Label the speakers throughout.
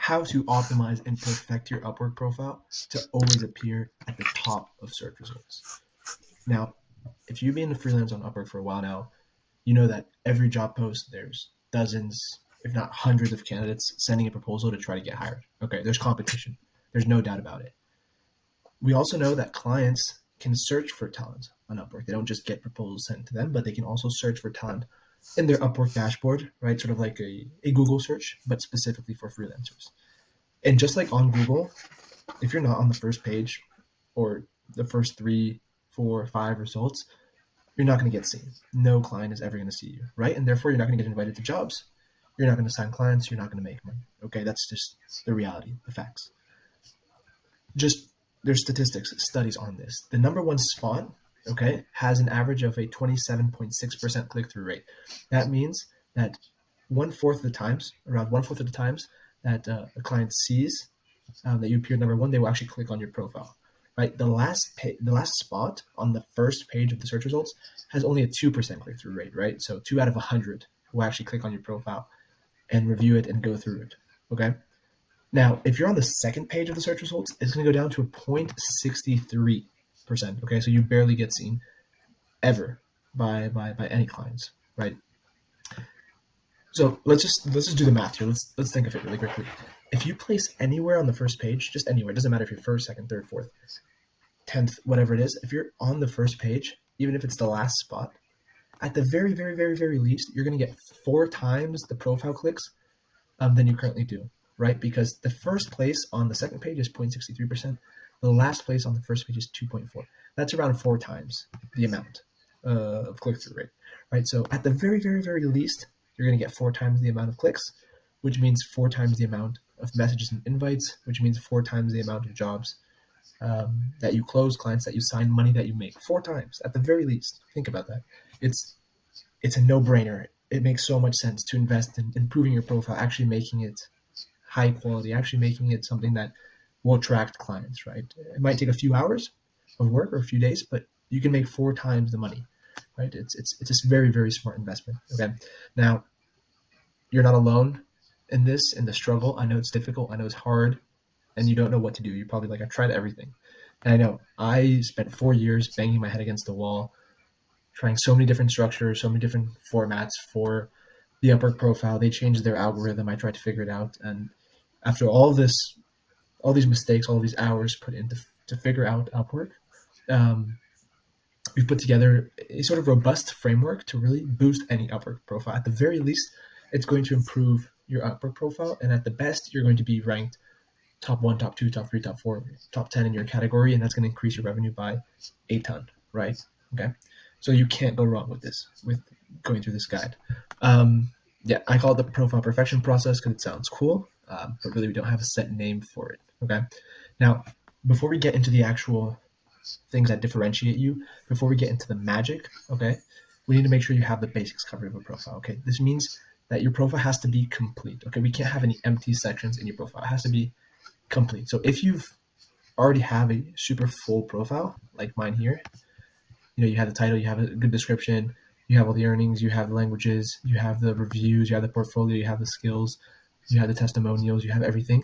Speaker 1: how to optimize and perfect your Upwork profile to always appear at the top of search results. Now, if you've been a freelance on Upwork for a while now, you know that every job post, there's dozens, if not hundreds of candidates sending a proposal to try to get hired. Okay, there's competition. There's no doubt about it. We also know that clients can search for talent on Upwork. They don't just get proposals sent to them, but they can also search for talent in their Upwork dashboard, right? Sort of like a Google search, but specifically for freelancers. And just like on Google, if you're not on the first page or the first 3, 4, 5 results, you're not going to get seen. No client is ever going to see you, right? And therefore, you're not going to get invited to jobs. You're not going to sign clients. You're not going to make money. Okay, that's just the reality, the facts. Just there's statistics, studies on this. The number one spot, okay, has an average of a 27.6% click-through rate. That means that around 1/4 of the times that a client sees that you appeared number one, they will actually click on your profile. Right, the last spot on the first page of the search results has only a 2% click-through rate. Right, so 2 out of 100 will actually click on your profile and review it and go through it. Okay. Now, if you're on the second page of the search results, it's going to go down to a 0.63%. Okay, so you barely get seen ever by any clients, right? So let's just do the math here. Let's think of it really quickly. If you place anywhere on the first page, just anywhere, it doesn't matter if you're first, second, third, fourth, 10th, whatever it is. If you're on the first page, even if it's the last spot, at the very, very, very, very least, you're going to get 4 times the profile clicks than you currently do, right? Because the first place on the second page is 0.63%. The last place on the first page is 2.4. That's around 4 times the amount of click-through rate, right? So at the very, very, very least, you're going to get 4 times the amount of clicks, which means 4 times the amount of messages and invites, which means 4 times the amount of jobs that you close, clients that you sign, money that you make. 4 times at the very least. Think about that. It's a no-brainer. It makes so much sense to invest in improving your profile, actually making it high quality, actually making it something that will attract clients, right? It might take a few hours of work or a few days, but you can make 4 times the money, right? It's just very, very smart investment. Okay. Now, you're not alone in the struggle. I know it's difficult. I know it's hard, and you don't know what to do. You're probably like, I've tried everything. And I know I spent 4 years banging my head against the wall, trying so many different structures, so many different formats for the Upwork profile. They changed their algorithm. I tried to figure it out. And after all these mistakes, all these hours put into to figure out Upwork, we've put together a sort of robust framework to really boost any Upwork profile. At the very least, it's going to improve your Upwork profile. And at the best, you're going to be ranked top 1, top 2, top 3, top 4, top 10 in your category. And that's going to increase your revenue by a ton, right? Okay. So you can't go wrong with this, with going through this guide. Yeah, I call it the profile perfection process because it sounds cool, but really we don't have a set name for it. Okay. Now, before we get into the actual things that differentiate you, before we get into the magic, okay, we need to make sure you have the basics covered of a profile. Okay, this means that your profile has to be complete. Okay, we can't have any empty sections in your profile. It has to be complete. So if you've already have a super full profile like mine here, you have the title, you have a good description, you have all the earnings, you have the languages, you have the reviews, you have the portfolio, you have the skills, you have the testimonials, you have everything.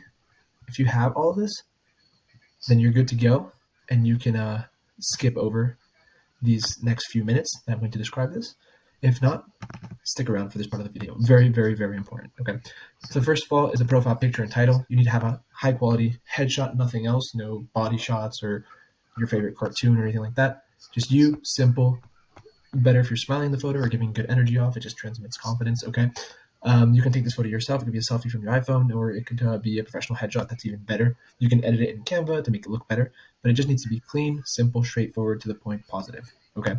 Speaker 1: If you have all of this, then you're good to go, and you can skip over these next few minutes that I'm going to describe this. If not, stick around for this part of the video. Very, very, very important. Okay. So first of all is a profile picture and title. You need to have a high quality headshot, nothing else, no body shots or your favorite cartoon or anything like that. Just you, simple. Better if you're smiling in the photo or giving good energy off. It just transmits confidence. Okay. You can take this photo yourself. It could be a selfie from your iPhone, or it could be a professional headshot. That's even better. You can edit it in Canva to make it look better, but it just needs to be clean, simple, straightforward, to the point, positive. Okay.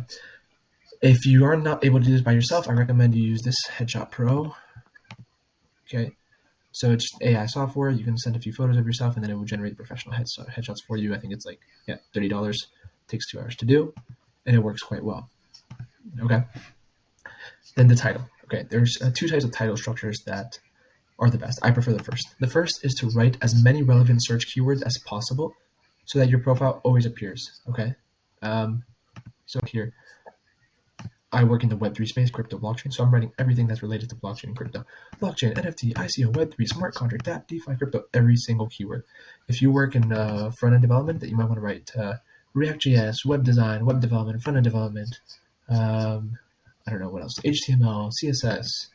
Speaker 1: If you are not able to do this by yourself, I recommend you use this Headshot Pro. Okay. So it's just AI software. You can send a few photos of yourself, and then it will generate professional headshots for you. I think it's like, $30. Takes 2 hours to do, and it works quite well. Okay. Then the title. Okay, there's 2 types of title structures that are the best. I prefer the first. The first is to write as many relevant search keywords as possible so that your profile always appears. Okay. So here, I work in the Web3 space, crypto, blockchain, so I'm writing everything that's related to blockchain and crypto. Blockchain, NFT, ICO, Web3, smart contract, DApp, DeFi, crypto, every single keyword. If you work in front-end development, that you might want to write React.js, web design, web development, front-end development, I don't know what else, HTML, CSS,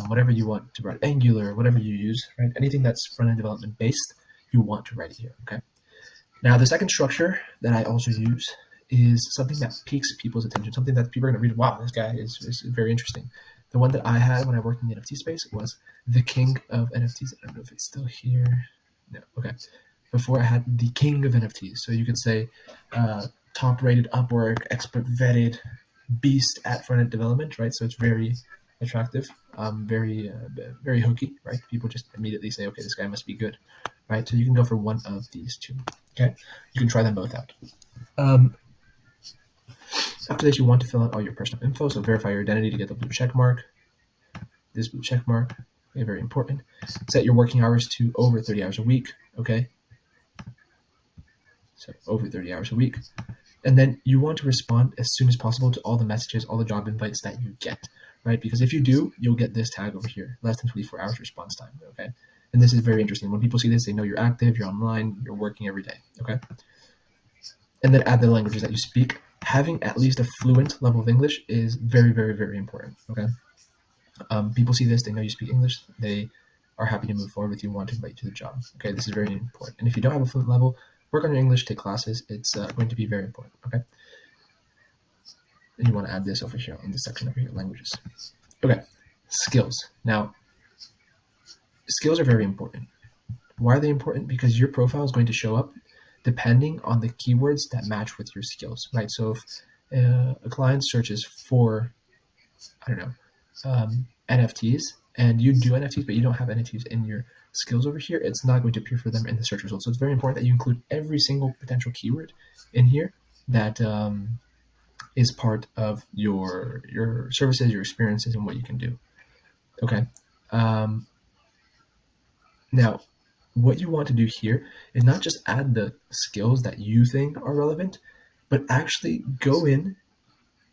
Speaker 1: whatever you want to write, Angular, whatever you use, right? Anything that's front-end development based, you want to write it here, okay? Now, the second structure that I also use is something that piques people's attention, something that people are going to read, wow, this guy is very interesting. The one that I had when I worked in the NFT space was the king of NFTs. I don't know if it's still here. No, okay. Before I had the king of NFTs. So you could say top-rated Upwork, expert vetted, beast at front-end development, right? So it's very attractive, very hooky, right? People just immediately say, okay, this guy must be good, right? So you can go for one of these two, okay? You can try them both out. After this, you want to fill out all your personal info, so verify your identity to get the blue check mark. This blue check mark, okay, very important. Set your working hours to over 30 hours a week, okay? So over 30 hours a week. And then you want to respond as soon as possible to all the messages, all the job invites that you get, right? Because if you do, you'll get this tag over here, less than 24 hours response time, okay? And this is very interesting. When people see this, they know you're active, you're online, you're working every day, okay? And then add the languages that you speak. Having at least a fluent level of English is very, very, very important, okay? People see this, they know you speak English, they are happy to move forward with you, want to invite you to the job, okay? This is very important. And if you don't have a fluent level, work on your English, take classes. It's going to be very important, okay? And you want to add this over here in this section over here, languages. Okay, skills. Now, skills are very important. Why are they important? Because your profile is going to show up depending on the keywords that match with your skills, right? So if a client searches for, I don't know, NFTs, and you do NFTs, but you don't have NFTs in your skills over here, it's not going to appear for them in the search results. So it's very important that you include every single potential keyword in here that is part of your services, your experiences, and what you can do. Okay. Now, what you want to do here is not just add the skills that you think are relevant, but actually go in,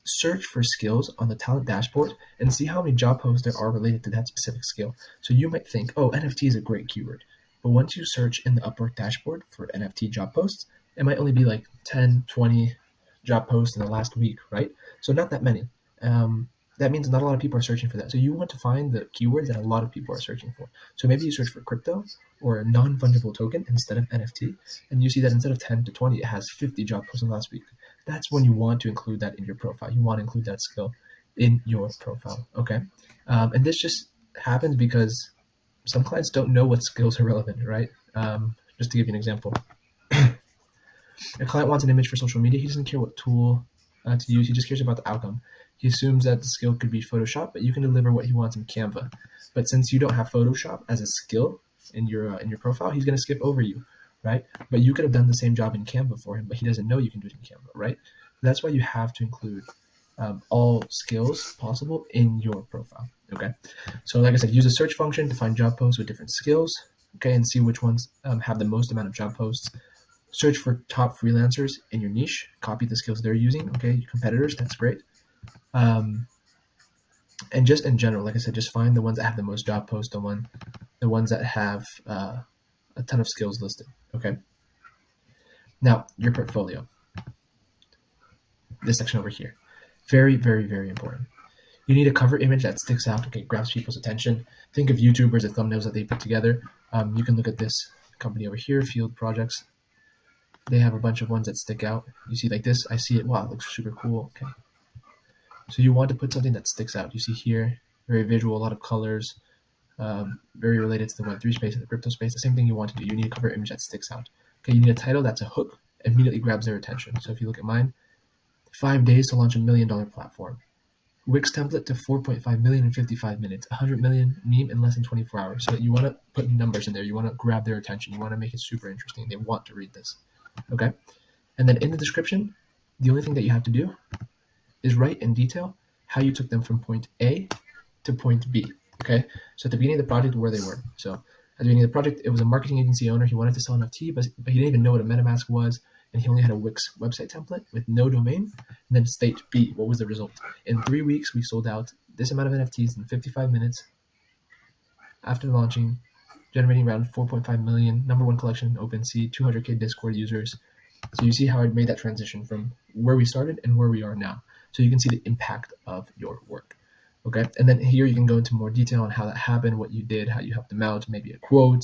Speaker 1: search for skills on the talent dashboard, and see how many job posts there are related to that specific skill. So you might think, oh, NFT is a great keyword. But once you search in the Upwork dashboard for NFT job posts, it might only be like 10, 20 job posts in the last week, right? So not that many. That means not a lot of people are searching for that. So you want to find the keywords that a lot of people are searching for. So maybe you search for crypto or a non-fungible token instead of NFT, and you see that instead of 10 to 20, it has 50 job posts in the last week. That's when you want to include that in your profile. You want to include that skill in your profile, okay? And this just happens because some clients don't know what skills are relevant, right? Just to give you an example. A client wants an image for social media. He doesn't care what tool to use. He just cares about the outcome. He assumes that the skill could be Photoshop, but you can deliver what he wants in Canva. But since you don't have Photoshop as a skill in your profile, he's going to skip over you, right? But you could have done the same job in Canva for him, but he doesn't know you can do it in Canva, right? That's why you have to include all skills possible in your profile, okay? So like I said, use a search function to find job posts with different skills, okay, and see which ones have the most amount of job posts. Search for top freelancers in your niche, copy the skills they're using, okay, your competitors, that's great. And just in general, like I said, just find the ones that have the most job posts, the ones that have a ton of skills listed, okay? Now, your portfolio. This section over here. Very, very, very important. You need a cover image that sticks out, okay, grabs people's attention. Think of YouTubers and thumbnails that they put together. You can look at this company over here, Field Projects. They have a bunch of ones that stick out. You see like this, I see it, wow, it looks super cool, okay. So you want to put something that sticks out. You see here, very visual, a lot of colors, very related to the Web3 space and the crypto space. The same thing you want to do. You need a cover image that sticks out. Okay, you need a title that's a hook, immediately grabs their attention. So if you look at mine, 5 days to launch $1 million platform. Wix template to 4.5 million in 55 minutes. 100 million meme in less than 24 hours. So you want to put numbers in there. You want to grab their attention. You want to make it super interesting. They want to read this. Okay? And then in the description, the only thing that you have to do is write in detail how you took them from point A to point B. Okay? So at the beginning of the project, where they were. So at the beginning of the project, it was a marketing agency owner. He wanted to sell NFT, but he didn't even know what a MetaMask was. and he only had a Wix website template with no domain. And then stage B, what was the result? In 3 weeks, we sold out this amount of NFTs in 55 minutes after launching, generating around 4.5 million, number one collection in OpenSea, 200K Discord users. So you see how I made that transition from where we started and where we are now. So you can see the impact of your work. Okay, and then here you can go into more detail on how that happened, what you did, how you helped them out, maybe a quote,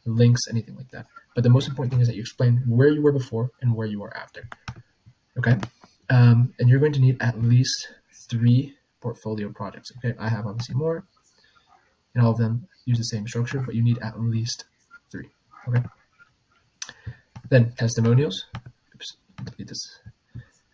Speaker 1: links, anything like that. But the most important thing is that you explain where you were before and where you are after. Okay, and you're going to need at least 3 portfolio projects. Okay, I have obviously more, and all of them use the same structure, but you need at least 3. Okay. Then testimonials. Oops, delete this.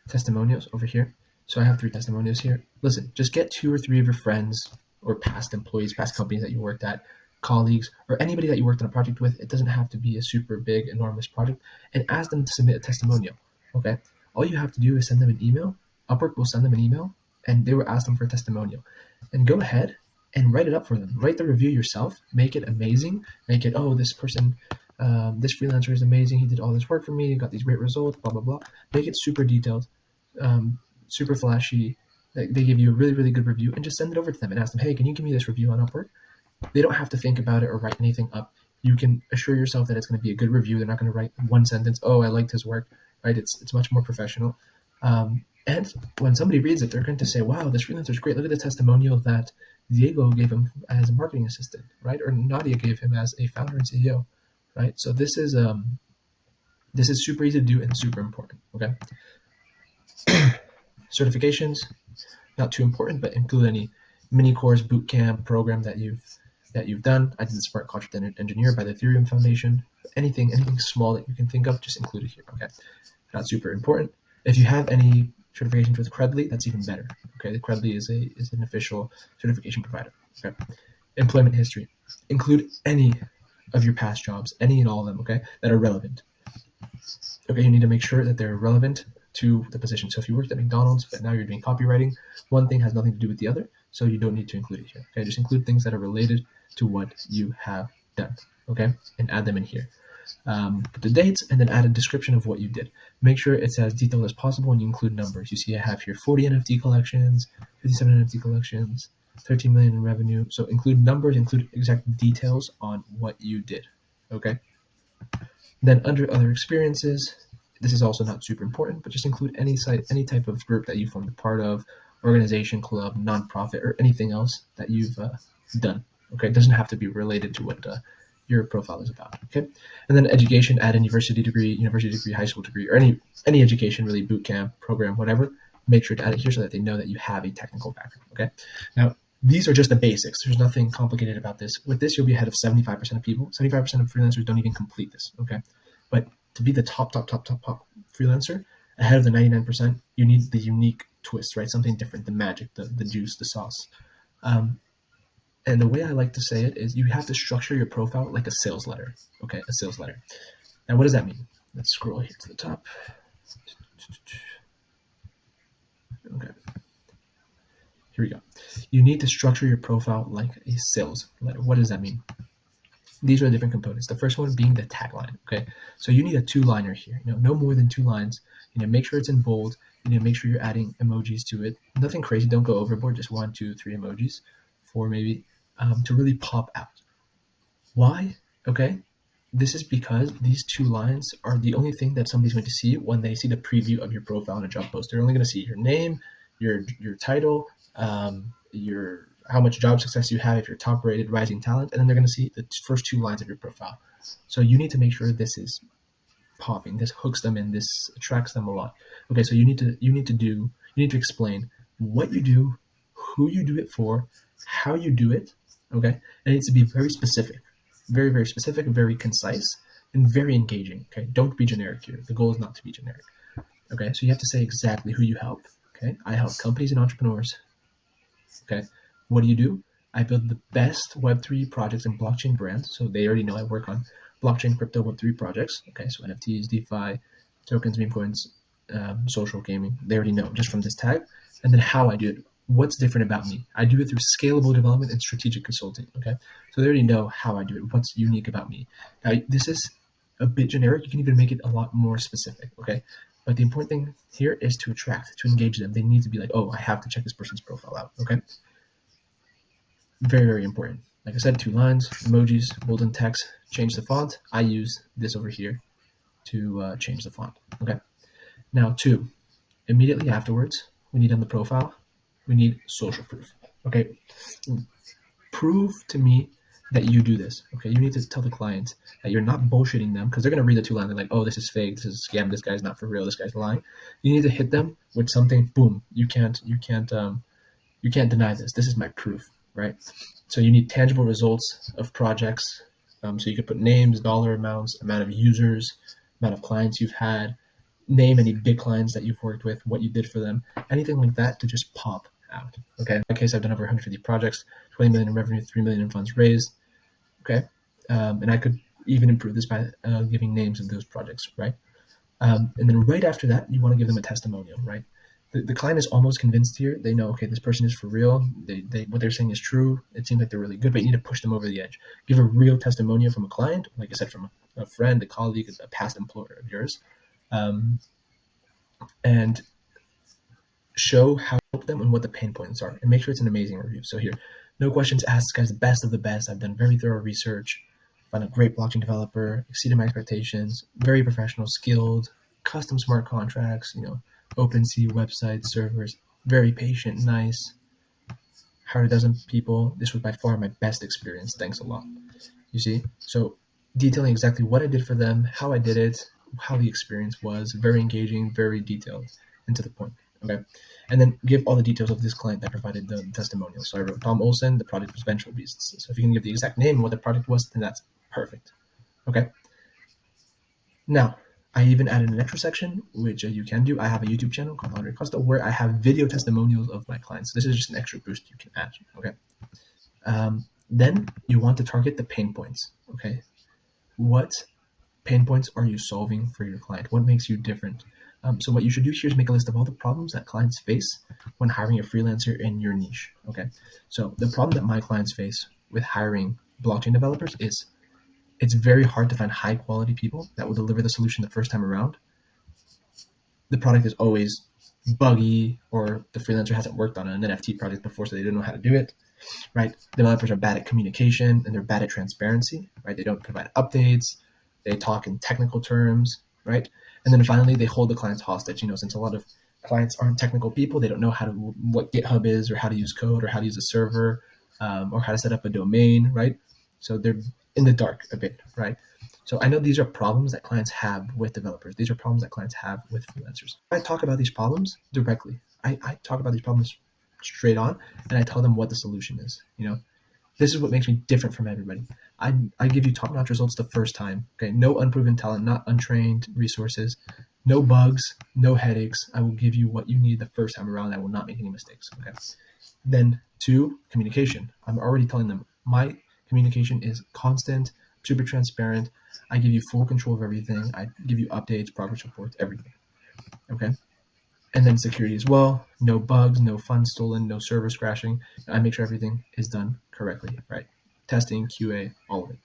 Speaker 1: Testimonials over here. So I have 3 testimonials here. Listen, just get 2 or 3 of your friends or past employees, past companies that you worked at, colleagues, or anybody that you worked on a project with. It doesn't have to be a super big, enormous project, and ask them to submit a testimonial. Okay. All you have to do is send them an email. Upwork will send them an email, and they will ask them for a testimonial. And go ahead and write it up for them. Write the review yourself. Make it amazing. Make it, oh, this person, this freelancer is amazing. He did all this work for me. He got these great results. Blah blah blah. Make it super detailed. Super flashy. They give you a really, really good review, and just send it over to them and ask them, hey, can you give me this review on Upwork? They don't have to think about it or write anything up. You can assure yourself that it's going to be a good review. They're not going to write one sentence, oh, I liked his work, right? It's much more professional. And when somebody reads it, they're going to say, wow, this freelancer is great. Look at the testimonial that Diego gave him as a marketing assistant, right? Or Nadia gave him as a founder and CEO, right? So this is super easy to do and super important, okay? Certifications, not too important, but include any mini course, bootcamp program that you've done. I did the Smart Contract Engineer by the Ethereum Foundation. Anything small that you can think of, just include it here. Okay, not super important. If you have any certifications with Credly, that's even better. Okay, the Credly is an official certification provider. Okay, employment history, include any of your past jobs, any and all of them. Okay, that are relevant. Okay, you need to make sure that they're relevant to the position. So if you worked at McDonald's, but now you're doing copywriting, one thing has nothing to do with the other, so you don't need to include it here. Okay, just include things that are related to what you have done. Okay, and add them in here. Put the dates and then add a description of what you did. Make sure it's as detailed as possible, and you include numbers. You see, I have here 40 NFT collections, 57 NFT collections, 13 million in revenue. So include numbers, include exact details on what you did. Okay. Then under other experiences, this is also not super important, but just include any site, any type of group that you formed a part of, organization, club, nonprofit, or anything else that you've done. Okay, it doesn't have to be related to what your profile is about. Okay, and then education, add a university degree, high school degree, or any education, really, boot camp, program, whatever. Make sure to add it here so that they know that you have a technical background. Okay, now these are just the basics. There's nothing complicated about this. With this, you'll be ahead of 75% of people. 75% of freelancers don't even complete this. Okay, but to be the top freelancer, ahead of the 99%, you need the unique twist, right? Something different, the magic, the juice, the sauce. And the way I like to say it is you have to structure your profile like a sales letter, okay? A sales letter. Now, what does that mean? Let's scroll here to the top. Okay. Here we go. You need to structure your profile like a sales letter. What does that mean? These are the different components. The first one being the tagline. Okay, so you need a 2-liner here. No more than 2 lines. Make sure it's in bold. Make sure you're adding emojis to it. Nothing crazy. Don't go overboard. Just 1, 2, 3 emojis, 4 maybe, to really pop out. Why? Okay, this is because these 2 lines are the only thing that somebody's going to see when they see the preview of your profile on a job post. They're only going to see your name, your title, your how much job success you have, if you're top rated, rising talent, and then they're going to see the first 2 lines of your profile. So you need to make sure this is popping, this hooks them in, this attracts them a lot. Okay, so you need to explain what you do, who you do it for, how you do it. Okay, and it needs to be very specific, very, very specific, very concise, and very engaging. Okay, don't be generic here. The goal is not to be generic. Okay, so you have to say exactly who you help. Okay, I help companies and entrepreneurs. Okay, what do? I build the best Web3 projects and blockchain brands. So they already know I work on blockchain, crypto, Web3 projects. Okay, so NFTs, DeFi, tokens, meme coins, social gaming. They already know just from this tag. And then how I do it. What's different about me? I do it through scalable development and strategic consulting. Okay, so they already know how I do it. What's unique about me? Now, this is a bit generic. You can even make it a lot more specific, okay? But the important thing here is to attract, to engage them. They need to be like, oh, I have to check this person's profile out, okay? Very, very important. Like I said, 2 lines, emojis, bold in text, change the font. I use this over here to change the font, okay? Now, 2, immediately afterwards, we need on the profile, we need social proof, okay? Prove to me that you do this, okay? You need to tell the client that you're not bullshitting them, because they're going to read the 2 lines. They're like, oh, this is fake, this is a scam, this guy's not for real, this guy's lying. You need to hit them with something, boom, you can't deny this. This is my proof, right? So you need tangible results of projects. So you could put names, dollar amounts, amount of users, amount of clients you've had, name any big clients that you've worked with, what you did for them, anything like that to just pop out. Okay. In my case, I've done over 150 projects, 20 million in revenue, 3 million in funds raised. Okay. And I could even improve this by giving names of those projects, right? And then right after that, you want to give them a testimonial, right? The client is almost convinced here. They know, okay, this person is for real. They what they're saying is true. It seems like they're really good, but you need to push them over the edge. Give a real testimonial from a client, like I said, from a friend, a colleague, a past employer of yours, and show how to help them and what the pain points are, and make sure it's an amazing review. So here, no questions asked. This guy's the best of the best. I've done very thorough research, found a great blockchain developer, exceeded my expectations, very professional, skilled, custom smart contracts, OpenSea websites, servers, very patient, nice, hired a dozen people. This was by far my best experience. Thanks a lot. You see? So detailing exactly what I did for them, how I did it, how the experience was, very engaging, very detailed, and to the point. Okay. And then give all the details of this client that provided the testimonial. So I wrote Tom Olson, the project was Ventral Beasts. So if you can give the exact name and what the project was, then that's perfect. Okay. Now, I even added an extra section, which you can do. I have a YouTube channel called Andre Costa where I have video testimonials of my clients. This is just an extra boost you can add. Okay. Then you want to target the pain points. Okay. What pain points are you solving for your client? What makes you different? So what you should do here is make a list of all the problems that clients face when hiring a freelancer in your niche. Okay. So the problem that my clients face with hiring blockchain developers is it's very hard to find high quality people that will deliver the solution the first time around. The product is always buggy, or the freelancer hasn't worked on an NFT project before, so they don't know how to do it, right? Developers are bad at communication and they're bad at transparency, right? They don't provide updates. They talk in technical terms, right? And then finally, they hold the clients hostage. Since a lot of clients aren't technical people, they don't know what GitHub is, or how to use code, or how to use a server, or how to set up a domain, right? So they're in the dark a bit, right? So I know these are problems that clients have with developers. These are problems that clients have with freelancers. I talk about these problems directly. I talk about these problems straight on, and I tell them what the solution is. This is what makes me different from everybody. I give you top-notch results the first time. Okay, no unproven talent, not untrained resources, no bugs, no headaches. I will give you what you need the first time around. I will not make any mistakes. Okay. Then 2, communication. I'm already telling them my communication is constant, super transparent. I give you full control of everything. I give you updates, progress reports, everything. Okay. And then security as well. No bugs, no funds stolen, no servers crashing. I make sure everything is done correctly, right? Testing, QA, all of it.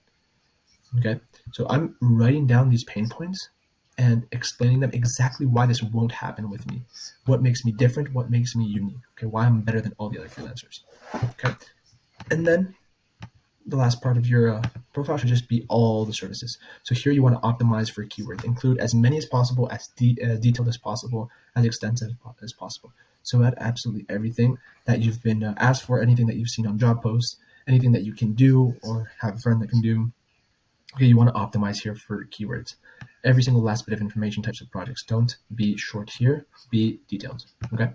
Speaker 1: Okay. So I'm writing down these pain points and explaining them exactly why this won't happen with me. What makes me different, what makes me unique. Okay. Why I'm better than all the other freelancers. Okay. And then the last part of your profile should just be all the services. So here you want to optimize for keywords, include as many as possible, as detailed as possible, as extensive as possible. So add absolutely everything that you've been asked for, anything that you've seen on job posts, anything that you can do or have a friend that can do. Okay, you want to optimize here for keywords. Every single last bit of information, types of projects. Don't be short here, be detailed. Okay.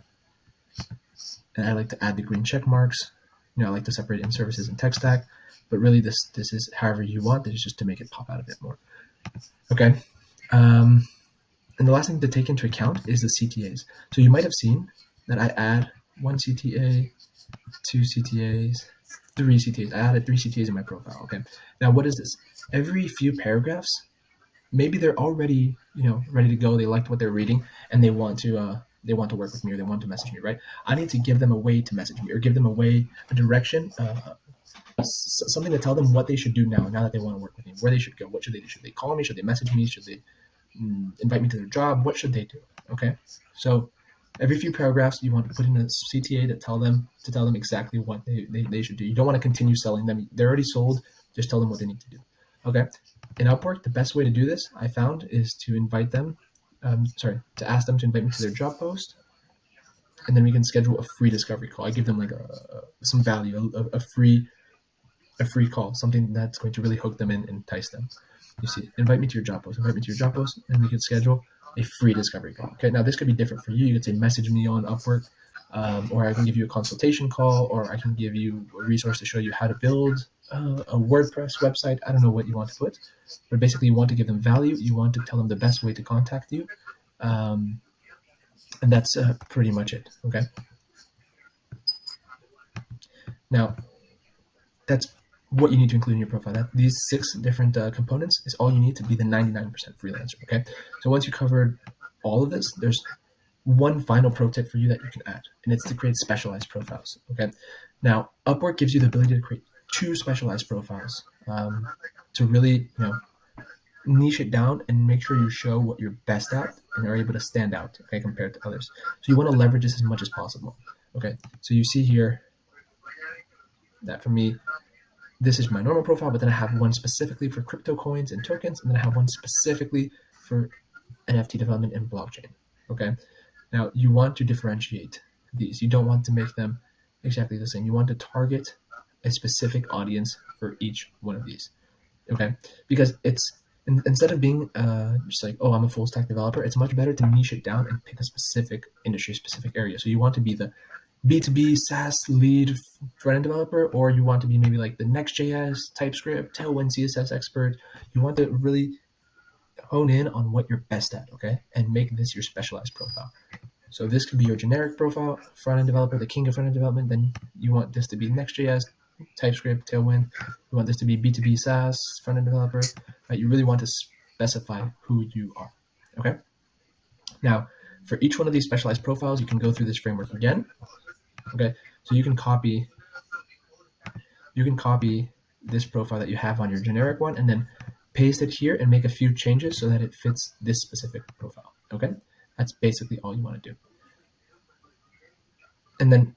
Speaker 1: And I like to add the green check marks. I like to separate in services and tech stack. But really, this is however you want. This is just to make it pop out a bit more. Okay. And the last thing to take into account is the CTAs. So you might have seen that I add 1 CTA, 2 CTAs, 3 CTAs. I added 3 CTAs in my profile. Okay. Now, what is this? Every few paragraphs, maybe they're already ready to go. They liked what they're reading, and they want to work with me, or they want to message me. Right. I need to give them a way to message me, or give them a direction. something to tell them what they should do now that they want to work with me, where they should go, what should they do? Should they call me? Should they message me? Should they invite me to their job? What should they do? Okay, so every few paragraphs you want to put in a CTA to tell them exactly what they should do. You don't want to continue selling them. They're already sold. Just tell them what they need to do. Okay. In Upwork, the best way to do this, I found, is to invite them, to ask them to invite me to their job post, and then we can schedule a free discovery call. I give them like some value, a free call, something that's going to really hook them in and entice them. You see, invite me to your job post, and we can schedule a free discovery call. Okay, now this could be different for you. You could say message me on Upwork, or I can give you a consultation call, or I can give you a resource to show you how to build a WordPress website. I don't know what you want to put, but basically you want to give them value. You want to tell them the best way to contact you, and that's pretty much it. Okay. Now, that's what you need to include in your profile. These 6 different components is all you need to be the 99% freelancer. Okay. So once you covered all of this, there's one final pro tip for you that you can add, and it's to create specialized profiles. Okay. Now, Upwork gives you the ability to create 2 specialized profiles to really, niche it down and make sure you show what you're best at and are able to stand out, okay, compared to others. So you want to leverage this as much as possible. Okay. So you see here that for me, this is my normal profile, but then I have one specifically for crypto coins and tokens, and then I have one specifically for NFT development and blockchain. Okay. Now you want to differentiate these. You don't want to make them exactly the same. You want to target a specific audience for each one of these. Okay. Because instead of being just like, oh, I'm a full stack developer, it's much better to niche it down and pick a specific industry, specific area. So you want to be the B2B SaaS lead front-end developer, or you want to be maybe like the Next.js, TypeScript, Tailwind CSS expert. You want to really hone in on what you're best at, okay? And make this your specialized profile. So this could be your generic profile, front-end developer, the king of front-end development. Then you want this to be Next.js, TypeScript, Tailwind. You want this to be B2B SaaS, front-end developer. Right? You really want to specify who you are, okay? Now, for each one of these specialized profiles, you can go through this framework again. Okay, so you can copy this profile that you have on your generic one and then paste it here and make a few changes so that it fits this specific profile. Okay, that's basically all you want to do. And then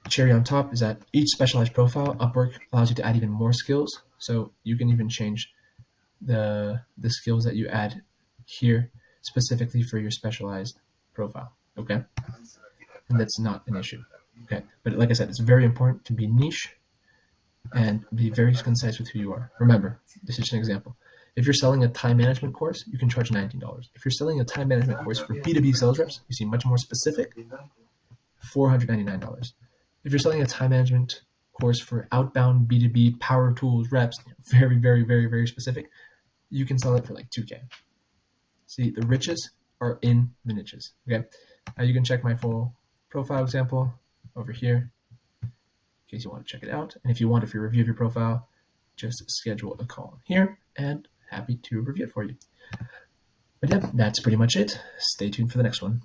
Speaker 1: cherry on top is that each specialized profile, Upwork allows you to add even more skills. So you can even change the skills that you add here specifically for your specialized profile. Okay, and that's not an issue. Okay, but like I said, it's very important to be niche and be very concise with who you are. Remember, this is just an example. If you're selling a time management course, you can charge $19. If you're selling a time management course for B2B sales reps, you see much more specific, $499. If you're selling a time management course for outbound B2B power tools reps, very, very, very, very specific, you can sell it for like $2K. See, the riches are in the niches. Okay, now you can check my full profile example over here in case you want to check it out. And if you want a free review of your profile, just schedule a call here and happy to review it for you. But yeah, that's pretty much it. Stay tuned for the next one.